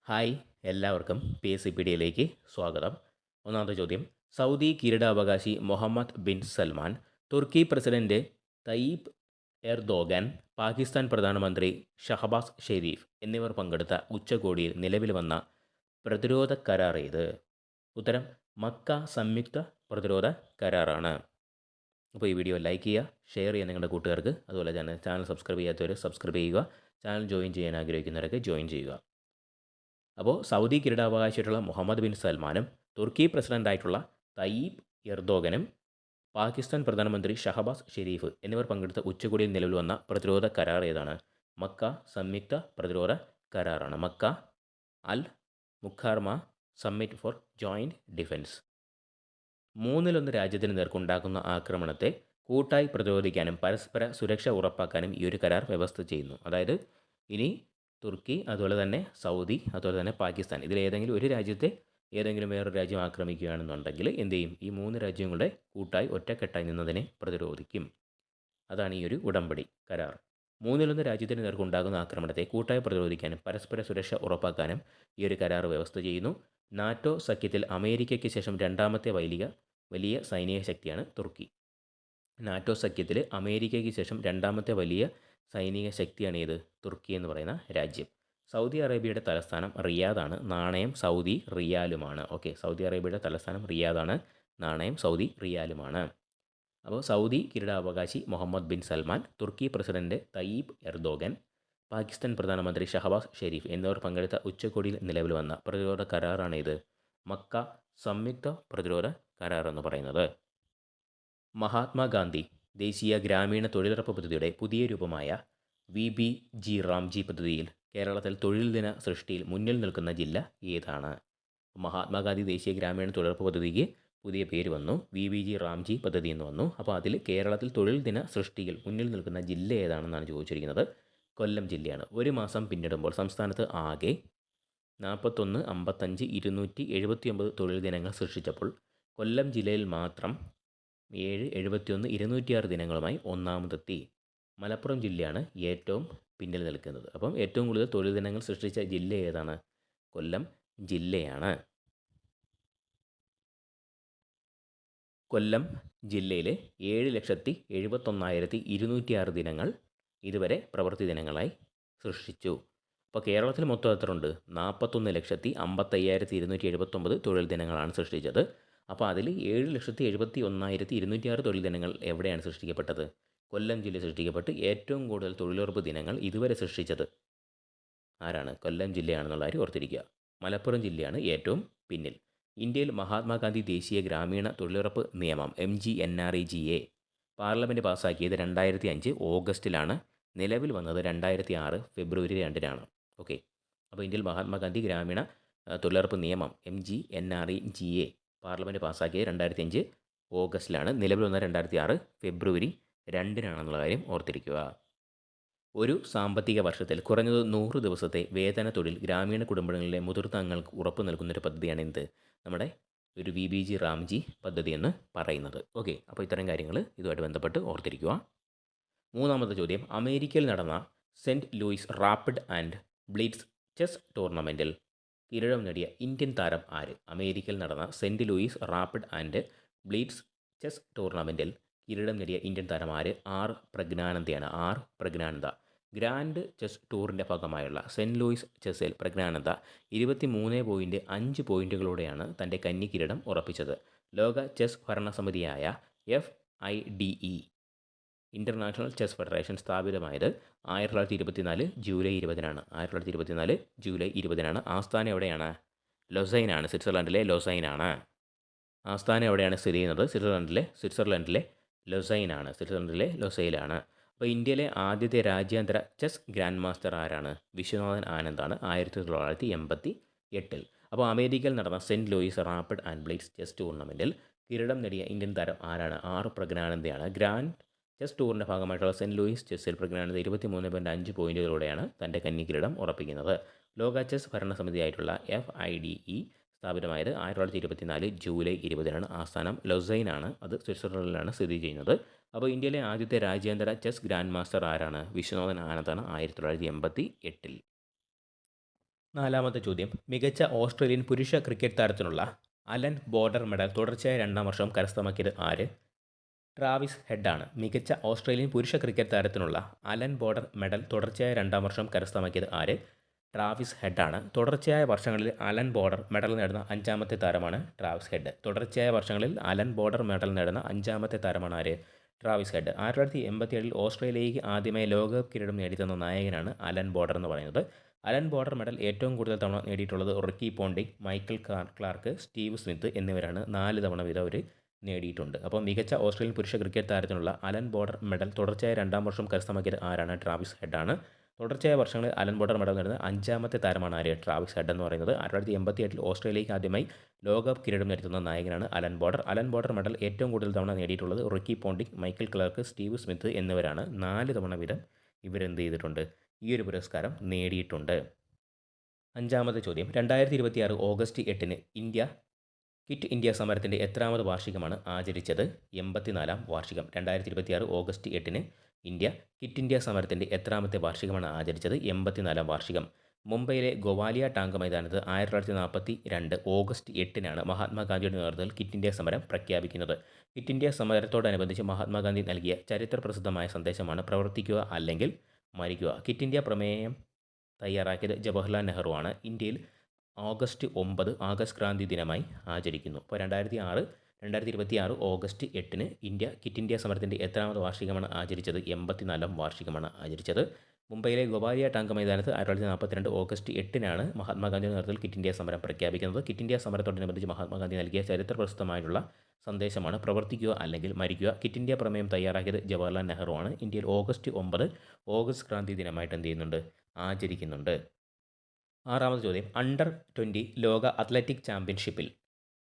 Hi, എല്ലാവർക്കും PSCPDയിലേക്ക് സ്വാഗതം. ഒന്നാമത്തെ ചോദ്യം, സൗദി കിരീടാവകാശി മുഹമ്മദ് ബിൻ സൽമാൻ, തുർക്കി പ്രസിഡന്റ് തയ്യിബ് എർദോഗൻ, പാകിസ്ഥാൻ പ്രധാനമന്ത്രി ഷഹബാസ് ഷെരീഫ് എന്നിവർ പങ്കെടുത്ത ഉച്ചകോടിയിൽ നിലവിൽ വന്ന പ്രതിരോധ കരാർ ഏത്? ഉത്തരം മക്ക സംയുക്ത പ്രതിരോധ കരാറാണ്. അപ്പോൾ ഈ വീഡിയോ ലൈക്ക് ചെയ്യുക, ഷെയർ ചെയ്യുക നിങ്ങളുടെ കൂട്ടുകാർക്ക്. അതുപോലെ തന്നെ ചാനൽ സബ്സ്ക്രൈബ് ചെയ്യാത്തവർ സബ്സ്ക്രൈബ് ചെയ്യുക. ചാനൽ ജോയിൻ ചെയ്യാൻ ആഗ്രഹിക്കുന്നവരൊക്കെ ജോയിൻ ചെയ്യുക. അപ്പോൾ സൗദി കിരീടാവകാശിയായിട്ടുള്ള മുഹമ്മദ് ബിൻ സൽമാനും തുർക്കി പ്രസിഡൻ്റായിട്ടുള്ള തയ്യിബ് എർദോഗനും പാകിസ്ഥാൻ പ്രധാനമന്ത്രി ഷഹബാസ് ഷെരീഫ് എന്നിവർ പങ്കെടുത്ത ഉച്ചകോടിയിൽ നിലവിൽ വന്ന പ്രതിരോധ കരാർ ഏതാണ്? മക്ക സംയുക്ത പ്രതിരോധ കരാറാണ്. മക്ക അൽ മുഖാർമ സമ്മിറ്റ് ഫോർ ജോയിൻറ്റ് ഡിഫൻസ്. മൂന്നിലൊന്ന് രാജ്യത്തിന് നേർക്കുണ്ടാക്കുന്ന ആക്രമണത്തെ കൂട്ടായി പ്രതിരോധിക്കാനും പരസ്പര സുരക്ഷ ഉറപ്പാക്കാനും ഈ ഒരു കരാർ വ്യവസ്ഥ ചെയ്യുന്നു. അതായത് ഇനി തുർക്കി, അതുപോലെ തന്നെ സൗദി, അതുപോലെ തന്നെ പാകിസ്ഥാൻ, ഇതിലേതെങ്കിലും ഒരു രാജ്യത്തെ ഏതെങ്കിലും വേറൊരു രാജ്യം ആക്രമിക്കുകയാണെന്നുണ്ടെങ്കിൽ എന്ത് ചെയ്യും? ഈ മൂന്ന് രാജ്യങ്ങളുടെ കൂട്ടായി ഒറ്റക്കെട്ടായി നിന്നതിനെ പ്രതിരോധിക്കും. അതാണ് ഈ ഒരു ഉടമ്പടി കരാർ. മൂന്നിലൊന്ന് രാജ്യത്തിന് നേർക്കുണ്ടാകുന്ന ആക്രമണത്തെ കൂട്ടായി പ്രതിരോധിക്കാനും പരസ്പര സുരക്ഷ ഉറപ്പാക്കാനും ഈ ഒരു കരാർ വ്യവസ്ഥ ചെയ്യുന്നു. നാറ്റോ സഖ്യത്തിൽ അമേരിക്കയ്ക്ക് ശേഷം രണ്ടാമത്തെ വലിയ സൈനിക ശക്തിയാണ് തുർക്കി. നാറ്റോ സഖ്യത്തിൽ അമേരിക്കയ്ക്ക് ശേഷം രണ്ടാമത്തെ വലിയ സൈനിക ശക്തിയാണ് ഏത്? തുർക്കി എന്ന് പറയുന്ന രാജ്യം. സൗദി അറേബ്യയുടെ തലസ്ഥാനം റിയാദാണ്. നാണയം സൗദി റിയാലുമാണ്. ഓക്കെ, സൗദി അറേബ്യയുടെ തലസ്ഥാനം റിയാദാണ്. നാണയം സൗദി റിയാലുമാണ്. അപ്പോൾ സൗദി കിരീടാവകാശി മുഹമ്മദ് ബിൻ സൽമാൻ, തുർക്കി പ്രസിഡന്റ് തയ്യിബ് എർദോഗൻ, പാകിസ്ഥാൻ പ്രധാനമന്ത്രി ഷഹബാസ് ഷെരീഫ് എന്നിവർ പങ്കെടുത്ത ഉച്ചകോടിയിൽ നിലവിൽ വന്ന പ്രതിരോധ കരാറാണ് ഇത് മക്ക സംയുക്ത പ്രതിരോധ കരാർ എന്ന് പറയുന്നത്. മഹാത്മാഗാന്ധി ദേശീയ ഗ്രാമീണ തൊഴിലുറപ്പ് പദ്ധതിയുടെ പുതിയ രൂപമായ VBG റാംജി പദ്ധതിയിൽ കേരളത്തിൽ തൊഴിൽ ദിന സൃഷ്ടിയിൽ മുന്നിൽ നിൽക്കുന്ന ജില്ല ഏതാണ്? മഹാത്മാഗാന്ധി ദേശീയ ഗ്രാമീണ തൊഴിലുറപ്പ് പദ്ധതിക്ക് പുതിയ പേര് വന്നു, VBG റാംജി പദ്ധതി എന്ന് വന്നു. അപ്പോൾ അതിൽ കേരളത്തിൽ തൊഴിൽ ദിന സൃഷ്ടിയിൽ മുന്നിൽ നിൽക്കുന്ന ജില്ല ഏതാണെന്നാണ് ചോദിച്ചിരിക്കുന്നത്. കൊല്ലം ജില്ലയാണ്. ഒരു മാസം പിന്നിടുമ്പോൾ സംസ്ഥാനത്ത് ആകെ 41, 55, 279 തൊഴിൽ ദിനങ്ങൾ സൃഷ്ടിച്ചപ്പോൾ കൊല്ലം ജില്ലയിൽ മാത്രം 7, 71, 206 ദിനങ്ങളുമായി ഒന്നാമതെത്തി. മലപ്പുറം ജില്ലയാണ് ഏറ്റവും പിന്നിൽ നിൽക്കുന്നത്. അപ്പം ഏറ്റവും കൂടുതൽ തൊഴിൽ ദിനങ്ങൾ സൃഷ്ടിച്ച ജില്ല ഏതാണ്? കൊല്ലം ജില്ലയാണ്. കൊല്ലം ജില്ലയിലെ 7,71,206 ദിനങ്ങൾ ഇതുവരെ പ്രവൃത്തി ദിനങ്ങളായി സൃഷ്ടിച്ചു. അപ്പോൾ കേരളത്തിൽ മൊത്തം എത്ര ഉണ്ട്? 41,55,279 തൊഴിൽ ദിനങ്ങളാണ് സൃഷ്ടിച്ചത്. അപ്പോൾ അതിൽ 7,71,206 തൊഴിൽ ദിനങ്ങൾ എവിടെയാണ് സൃഷ്ടിക്കപ്പെട്ടത്? കൊല്ലം ജില്ല സൃഷ്ടിക്കപ്പെട്ട് ഏറ്റവും കൂടുതൽ തൊഴിലുറപ്പ് ദിനങ്ങൾ ഇതുവരെ സൃഷ്ടിച്ചത് ആരാണ്? കൊല്ലം ജില്ലയാണെന്നുള്ള കാര്യം ഓർത്തിരിക്കുക. മലപ്പുറം ജില്ലയാണ് ഏറ്റവും പിന്നിൽ. ഇന്ത്യയിൽ മഹാത്മാഗാന്ധി ദേശീയ ഗ്രാമീണ തൊഴിലുറപ്പ് നിയമം MGNREGA പാർലമെൻറ്റ് പാസ്സാക്കിയത് 2005 ഓഗസ്റ്റിലാണ്. നിലവിൽ വന്നത് 2006 ഫെബ്രുവരി 2-നാണ്. ഓക്കെ, അപ്പോൾ ഇന്ത്യയിൽ മഹാത്മാഗാന്ധി ഗ്രാമീണ തൊഴിലുറപ്പ് നിയമം MGNREGA പാർലമെൻറ്റ് പാസ്സാക്കിയത് 2005 ഓഗസ്റ്റിലാണ്. നിലവിൽ വന്നത് 2006 ഫെബ്രുവരി 2-നാണെന്നുള്ള കാര്യം ഓർത്തിരിക്കുക. ഒരു സാമ്പത്തിക വർഷത്തിൽ കുറഞ്ഞത് 100 ദിവസത്തെ വേതന തൊഴിൽ ഗ്രാമീണ കുടുംബങ്ങളിലെ മുതിർന്ന അംഗങ്ങൾക്ക് ഉറപ്പു നൽകുന്നൊരു പദ്ധതിയാണ് എന്ത്? നമ്മുടെ ഒരു VBG റാംജി പദ്ധതി എന്ന് പറയുന്നത്. ഓക്കെ, അപ്പോൾ ഇത്തരം കാര്യങ്ങൾ ഇതുമായിട്ട് ബന്ധപ്പെട്ട് ഓർത്തിരിക്കുക. മൂന്നാമത്തെ ചോദ്യം, അമേരിക്കയിൽ നടന്ന Saint Louis rapid and blitz chess ടൂർണമെൻറ്റിൽ കിരീടം നേടിയ ഇന്ത്യൻ താരം ആര്? അമേരിക്കയിൽ നടന്ന Saint Louis rapid and blitz chess ടൂർണമെൻറ്റിൽ കിരീടം നേടിയ ഇന്ത്യൻ താരം ആര്? ആർ പ്രജ്ഞാനന്ദയാണ്. ആർ പ്രജ്ഞാനന്ദ. ഗ്രാൻഡ് ചെസ് ടൂറിൻ്റെ ഭാഗമായുള്ള സെൻറ്റ് ലൂയിസ് ചെസ്സിൽ പ്രജ്ഞാനന്ദ 23.5 പോയിൻറ്റുകളോടെയാണ് തൻ്റെ കന്നി കിരീടം ഉറപ്പിച്ചത്. ലോക ചെസ് ഭരണസമിതിയായ FIDE ഇൻ്റർനാഷണൽ ചെസ് ഫെഡറേഷൻ സ്ഥാപിതമായത് 1924 ജൂലൈ 20-നാണ്. 1924 ജൂലൈ 20-നാണ്. ആസ്ഥാനം എവിടെയാണ്? ലൊസൈനാണ്. സ്വിറ്റ്സർലൻഡിലെ ലൊസൈനാണ്. ആസ്ഥാനം എവിടെയാണ് സ്ഥിതി ചെയ്യുന്നത്? സ്വിറ്റ്സർലൻഡിലെ ലൊസൈനാണ്. സ്വിറ്റ്സർലൻഡിലെ ലൊസൈലാണ്. അപ്പോൾ ഇന്ത്യയിലെ ആദ്യത്തെ രാജ്യാന്തര ചെസ് ഗ്രാൻഡ് മാസ്റ്റർ ആരാണ്? വിശ്വനാഥൻ ആനന്ദാണ്. 1988. അപ്പോൾ അമേരിക്കയിൽ നടന്ന Saint Louis rapid and blitz chess ടൂർണമെൻറ്റിൽ കിരീടം നേടിയ ഇന്ത്യൻ താരം ആരാണ്? ആർ പ്രജ്ഞാനന്ദയാണ്. ഗ്രാൻഡ് ചെസ് ടൂറിൻ്റെ ഭാഗമായിട്ടുള്ള സെൻറ്റ് ലൂയിസ് ചെസ്സിൽ പ്രജ്ഞാനന്ദ 23.5 പോയിൻറ്റുകളോടെയാണ് തൻ്റെ കന്നി കിരീടം ഉറപ്പിക്കുന്നത്. ലോക ചെസ് ഭരണസമിതിയായിട്ടുള്ള FIDE സ്ഥാപിതമായത് 1924 ജൂലൈ 20-നാണ്. ആസ്ഥാനം ലൊസൈനാണ്. അത് സ്വിറ്റ്സർലൻഡിലാണ് സ്ഥിതി ചെയ്യുന്നത്. അപ്പോൾ ഇന്ത്യയിലെ ആദ്യത്തെ രാജ്യാന്തര ചെസ് ഗ്രാൻഡ് മാസ്റ്റർ ആരാണ്? വിശ്വനാഥൻ ആനന്ദാണ്. 1988. നാലാമത്തെ ചോദ്യം, മികച്ച ഓസ്ട്രേലിയൻ പുരുഷ ക്രിക്കറ്റ് താരത്തിനുള്ള അലൻ ബോർഡർ മെഡൽ തുടർച്ചയായ 2-ാം വർഷം കരസ്ഥമാക്കിയത് ആര്? ട്രാവിസ് ഹെഡാണ്. മികച്ച ഓസ്ട്രേലിയൻ പുരുഷ ക്രിക്കറ്റ് താരത്തിനുള്ള അലൻ ബോർഡർ മെഡൽ തുടർച്ചയായ 2-ാം വർഷം കരസ്ഥമാക്കിയത് ആര്? ട്രാവിസ് ഹെഡാണ്. തുടർച്ചയായ വർഷങ്ങളിൽ അലൻ ബോർഡർ മെഡൽ നേടുന്ന 5-ാമത്തെ താരമാണ് ട്രാവിസ് ഹെഡ്. തുടർച്ചയായ വർഷങ്ങളിൽ അലൻ ബോർഡർ മെഡൽ നേടുന്ന 5-ാമത്തെ താരമാണ് ആര്? Travis head. 1987 ഓസ്ട്രേലിയയ്ക്ക് ആദ്യമായി ലോകകപ്പ് കിരീടം നേടിത്തന്ന നായകനാണ് അലൻ ബോർഡർ എന്ന് പറയുന്നത്. അലൻ ബോർഡർ മെഡൽ ഏറ്റവും കൂടുതൽ തവണ നേടിയിട്ടുള്ളത് Ricky Ponting, Michael Clarke, Steve Smith എന്നിവരാണ്. 4 തവണ വീതം അവർ നേടിയിട്ടുണ്ട്. അപ്പോൾ മികച്ച ഓസ്ട്രേലിയൻ പുരുഷ ക്രിക്കറ്റ് താരത്തിനുള്ള അലൻ ബോർഡർ മെഡൽ തുടർച്ചയായ 2-ാം വർഷം കരസ്ഥമാക്കിയത് ആരാണ്? ട്രാവിസ് ഹെഡാണ്. തുടർച്ചയായ വർഷങ്ങളിൽ അലൻ ബോർഡർ മെഡൽ നേടുന്ന 5-ാമത്തെ താരമാണ് ആര്? ട്രാവിസ് ഹെഡ് എന്ന് പറയുന്നത്. 1988 ഓസ്ട്രേലിയയ്ക്ക് ആദ്യമായി ലോകകപ്പ് കിരീടം നേടുന്ന നായകനാണ് Allan Border. Allan Border medal ഏറ്റവും കൂടുതൽ തവണ നേടിയിട്ടുള്ളത് Ricky Ponting, Michael Clarke, Steve Smith എന്നിവരാണ്. 4 തവണ വീതം ഇവരെന്ത് ചെയ്തിട്ടുണ്ട്? ഈ ഒരു പുരസ്കാരം നേടിയിട്ടുണ്ട്. 5-ാമത്തെ ചോദ്യം, 2026 ഓഗസ്റ്റ് 8-ന് ക്വിറ്റ് ഇന്ത്യ സമരത്തിൻ്റെ എത്രാമത് വാർഷികമാണ് ആചരിച്ചത്? 84-ാം വാർഷികം. 2026 ഓഗസ്റ്റ് 8-ന് ഇന്ത്യ ക്വിറ്റ് ഇന്ത്യ സമരത്തിൻ്റെ എത്രാമത്തെ വാർഷികമാണ് ആചരിച്ചത്? 84-ാം വാർഷികം. മുംബൈയിലെ ഗോവാലിയ ടാങ്ക് മൈതാനത്ത് 1942 ഓഗസ്റ്റ് 8-നാണ് മഹാത്മാഗാന്ധിയുടെ നേതൃത്വത്തിൽ ക്വിറ്റ് ഇന്ത്യ സമരം പ്രഖ്യാപിക്കുന്നത്. ക്വിറ്റ് ഇന്ത്യ സമരത്തോടനുബന്ധിച്ച് മഹാത്മാഗാന്ധി നൽകിയ ചരിത്രപ്രസിദ്ധമായ സന്ദേശമാണ് പ്രവർത്തിക്കുക അല്ലെങ്കിൽ മരിക്കുക. ക്വിറ്റ് ഇന്ത്യ പ്രമേയം തയ്യാറാക്കിയത് ജവഹർലാൽ നെഹ്റുവാണ്. ഇന്ത്യയിൽ ഓഗസ്റ്റ് 9 ആഗസ്റ്റ് ക്രാന്തി ദിനമായി ആചരിക്കുന്നു. അപ്പോൾ 2026 ഓഗസ്റ്റ് 8-ന് ഇന്ത്യ ക്വിറ്റ് ഇന്ത്യ സമരത്തിൻ്റെ എത്രാമത് വാർഷികമാണ് ആചരിച്ചത്? 84-ാം വാർഷികമാണ് ആചരിച്ചത്. മുംബൈയിലെ ഗോവാലിയ ടാങ്ക് മൈതാനത്ത് 1942 ഓഗസ്റ്റ് 8-നാണ് മഹാത്മാഗാന്ധിയുടെ നേതൃത്വത്തിൽ ക്വിറ്റ് ഇന്ത്യ സമരം പ്രഖ്യാപിക്കുന്നത്. ക്വിറ്റ് ഇന്ത്യ സമരത്തോടനുബന്ധിച്ച് മഹാത്മാഗാന്ധി നൽകിയ ചരിത്രപ്രസിദ്ധമായിട്ടുള്ള സന്ദേശമാണ് പ്രവർത്തിക്കുക അല്ലെങ്കിൽ മരിക്കുക. ക്വിറ്റ് ഇന്ത്യ പ്രമേയം തയ്യാറാക്കിയത് ജവഹർലാൽ നെഹ്റുവാണ്. ഇന്ത്യയിൽ ഓഗസ്റ്റ് 9 ഓഗസ്റ്റ് ക്രാന്തി ദിനമായിട്ട് എന്ത് ചെയ്യുന്നുണ്ട്? ആചരിക്കുന്നുണ്ട്. 6-ാമത് ചോദ്യം, അണ്ടർ 20 ലോക അത്ലറ്റിക് ചാമ്പ്യൻഷിപ്പിൽ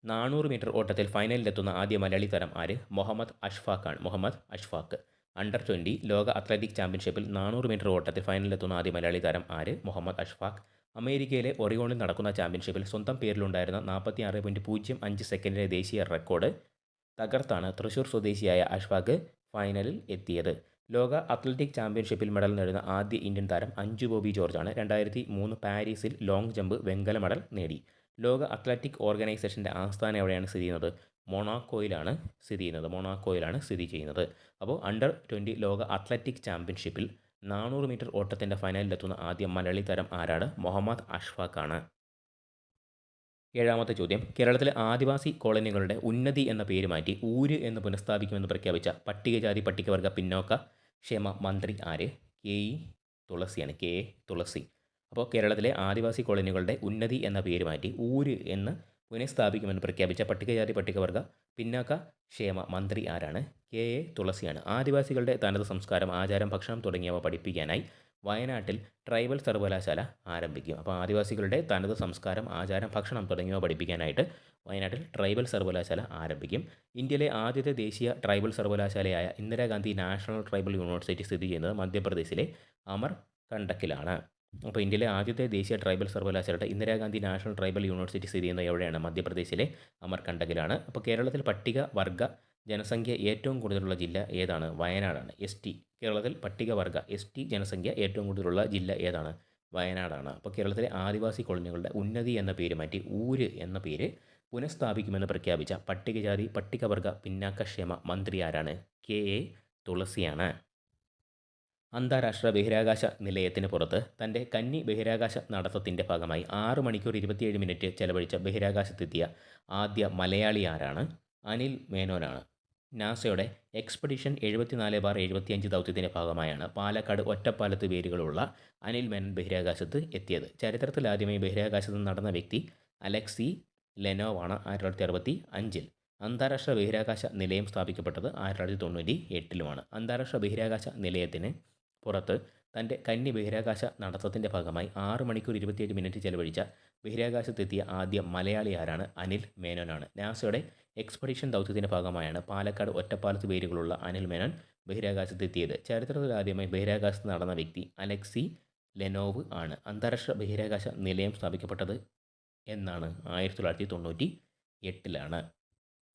400 മീറ്റർ ഓട്ടത്തിൽ ഫൈനലിലെത്തുന്ന ആദ്യ മലയാളി താരം ആര്? മുഹമ്മദ് അഷ്ഫാഖാണ്. മുഹമ്മദ് അഷ്ഫാഖ്. അണ്ടർ 20 ലോക അത്ലറ്റിക് ചാമ്പ്യൻഷിപ്പിൽ 400 മീറ്റർ ഓട്ടത്തിൽ ഫൈനലിലെത്തുന്ന ആദ്യ മലയാളി താരം ആര്? മുഹമ്മദ് അഷ്ഫാഖ്. അമേരിക്കയിലെ ഒറിഗോണിൽ നടക്കുന്ന ചാമ്പ്യൻഷിപ്പിൽ സ്വന്തം പേരിലുണ്ടായിരുന്ന 46.05 സെക്കൻഡിലെ ദേശീയ റെക്കോർഡ് തകർത്താണ് തൃശൂർ സ്വദേശിയായ അഷ്ഫാഖ് ഫൈനലിൽ എത്തിയത്. ലോക അത്ലറ്റിക് ചാമ്പ്യൻഷിപ്പിൽ മെഡൽ നേടുന്ന ആദ്യ ഇന്ത്യൻ താരം അഞ്ജു ബോബി ജോർജാണ്. 2003 പാരീസിൽ ലോങ് ജമ്പ് വെങ്കല മെഡൽ നേടി. ലോക അത്ലറ്റിക് ഓർഗനൈസേഷൻ്റെ ആസ്ഥാനം എവിടെയാണ് സ്ഥിതി ചെയ്യുന്നത്? മൊണാക്കോയിലാണ് സ്ഥിതി ചെയ്യുന്നത്. അപ്പോൾ അണ്ടർ 20 ലോക അത്ലറ്റിക് ചാമ്പ്യൻഷിപ്പിൽ 400 മീറ്റർ ഓട്ടത്തിൻ്റെ ഫൈനലിലെത്തുന്ന ആദ്യ മലയാളി താരം ആരാണ്? മുഹമ്മദ് അഷ്ഫാഖാണ്. 7-ാമത്തെ ചോദ്യം, കേരളത്തിലെ ആദിവാസി കോളനികളുടെ ഉന്നതി എന്ന പേര് മാറ്റി ഊര് എന്ന് പുനഃസ്ഥാപിക്കുമെന്ന് പ്രഖ്യാപിച്ച പട്ടികജാതി പട്ടികവർഗ പിന്നോക്ക ക്ഷേമ മന്ത്രി ആര്? കെ ഇ തുളസിയാണ്. K A Thulasi. അപ്പോൾ കേരളത്തിലെ ആദിവാസി കോളനികളുടെ ഉന്നതി എന്ന പേര് മാറ്റി ഊര് എന്ന് പുനഃസ്ഥാപിക്കുമെന്ന് പ്രഖ്യാപിച്ച പട്ടികജാതി പട്ടികവർഗ പിന്നാക്ക ക്ഷേമ മന്ത്രി ആരാണ്? കെ എ തുളസിയാണ്. ആദിവാസികളുടെ തനത് സംസ്കാരം, ആചാരം, ഭക്ഷണം തുടങ്ങിയവ പഠിപ്പിക്കാനായി വയനാട്ടിൽ ട്രൈബൽ സർവകലാശാല ആരംഭിക്കും. അപ്പോൾ ആദിവാസികളുടെ തനത് സംസ്കാരം, ആചാരം, ഭക്ഷണം തുടങ്ങിയവ പഠിപ്പിക്കാനായിട്ട് വയനാട്ടിൽ ട്രൈബൽ സർവകലാശാല ആരംഭിക്കും. ഇന്ത്യയിലെ ആദ്യത്തെ ദേശീയ ട്രൈബൽ സർവകലാശാലയായ ഇന്ദിരാഗാന്ധി നാഷണൽ ട്രൈബൽ യൂണിവേഴ്സിറ്റി സ്ഥിതി ചെയ്യുന്നത് മധ്യപ്രദേശിലെ അമർകണ്ടക്കിലാണ്. അപ്പോൾ ഇന്ത്യയിലെ ആദ്യത്തെ ദേശീയ ട്രൈബൽ സർവകലാശാലയുടെ ഇന്ദിരാഗാന്ധി നാഷണൽ ട്രൈബൽ യൂണിവേഴ്സിറ്റി സ്ഥിതി ചെയ്യുന്നത് എവിടെയാണ്? മധ്യപ്രദേശിലെ അമർകണ്ടക്കിലാണ്. അപ്പോൾ കേരളത്തിൽ പട്ടികവർഗ ജനസംഖ്യ ഏറ്റവും കൂടുതലുള്ള ജില്ല ഏതാണ്? വയനാടാണ്. കേരളത്തിൽ പട്ടികവർഗ ജനസംഖ്യ ഏറ്റവും കൂടുതലുള്ള ജില്ല ഏതാണ്? വയനാടാണ്. അപ്പോൾ കേരളത്തിലെ ആദിവാസി കോളനികളുടെ ഉന്നതി എന്ന പേര് മാറ്റി ഊര് എന്ന പേര് പുനഃസ്ഥാപിക്കുമെന്ന് പ്രഖ്യാപിച്ച പട്ടികജാതി പട്ടികവർഗ പിന്നാക്കക്ഷേമ മന്ത്രി ആരാണ്? കെ എ തുളസിയാണ്. അന്താരാഷ്ട്ര ബഹിരാകാശ നിലയത്തിന് പുറത്ത് തൻ്റെ കന്നി ബഹിരാകാശ നടത്തത്തിൻ്റെ ഭാഗമായി 6 മണിക്കൂർ 27 മിനിറ്റ് ചെലവഴിച്ച ബഹിരാകാശത്തെത്തിയ ആദ്യ മലയാളി ആരാണ്? അനിൽ മേനോനാണ്. നാസയുടെ എക്സ്പെഡിഷൻ 74/75 ദൗത്യത്തിൻ്റെ ഭാഗമായാണ് പാലക്കാട് ഒറ്റപ്പാലത്ത് വേരുകളുള്ള അനിൽ മേനോൻ ബഹിരാകാശത്ത് എത്തിയത്. ചരിത്രത്തിലാദ്യമായി ബഹിരാകാശത്ത് നടന്ന വ്യക്തി അലക്സി ലെനോവാണ്. 1965-ൽ. അന്താരാഷ്ട്ര ബഹിരാകാശ നിലയം സ്ഥാപിക്കപ്പെട്ടത് 1998-ലുമാണ്. അന്താരാഷ്ട്ര ബഹിരാകാശ നിലയത്തിന് പുറത്ത് തൻ്റെ കന്നി ബഹിരാകാശ നടത്തത്തിൻ്റെ ഭാഗമായി 6 മണിക്കൂർ 27 മിനിറ്റ് ചെലവഴിച്ച ബഹിരാകാശത്തെത്തിയ ആദ്യ മലയാളി ആരാണ്? അനിൽ മേനോനാണ്. നാസയുടെ എക്സ്പെഡിഷൻ ദൗത്യത്തിൻ്റെ ഭാഗമായാണ് പാലക്കാട് ഒറ്റപ്പാലത്ത് വേരുകളുള്ള അനിൽ മേനോൻ ബഹിരാകാശത്തെത്തിയത്. ചരിത്രത്തിലാദ്യമായി ബഹിരാകാശത്ത് നടന്ന വ്യക്തി അലക്സി ലെനോവ് ആണ്. അന്താരാഷ്ട്ര ബഹിരാകാശ നിലയം സ്ഥാപിക്കപ്പെട്ടത് എന്നാണ്? 1998-ലാണ്.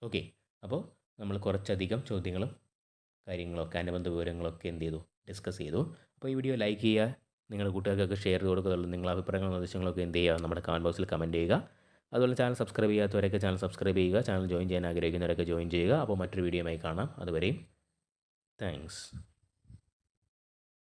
ഓക്കെ, അപ്പോൾ നമ്മൾ കുറച്ചധികം ചോദ്യങ്ങളും കാര്യങ്ങളൊക്കെ അനുബന്ധ വിവരങ്ങളൊക്കെ എന്ത് ചെയ്തു? ഡിസ്കസ് ചെയ്തു. അപ്പോൾ ഈ വീഡിയോ ലൈക്ക് ചെയ്യുക, നിങ്ങളുടെ കൂട്ടുകാർക്കൊക്കെ ഷെയർ ചെയ്ത് കൊടുക്കുന്നുള്ളൂ. നിങ്ങളുടെ അഭിപ്രായങ്ങളും നിർദ്ദേശങ്ങളൊക്കെ എന്ത് ചെയ്യുക, നമ്മുടെ കമൻറ്റ് ബോക്സിൽ കമൻറ്റ് ചെയ്യുക. അതുപോലെ ചാനൽ സബ്സ്ക്രൈബ് ചെയ്യാത്തവരൊക്കെ ചാനൽ സബ്സ്ക്രൈബ് ചെയ്യുക. ചാനൽ ജോയിൻ ചെയ്യാൻ ആഗ്രഹിക്കുന്നവരൊക്കെ ജോയിൻ ചെയ്യുക. അപ്പോൾ മറ്റൊരു വീഡിയോയുമായി കാണാം. അതുവരെയും താങ്ക്സ്.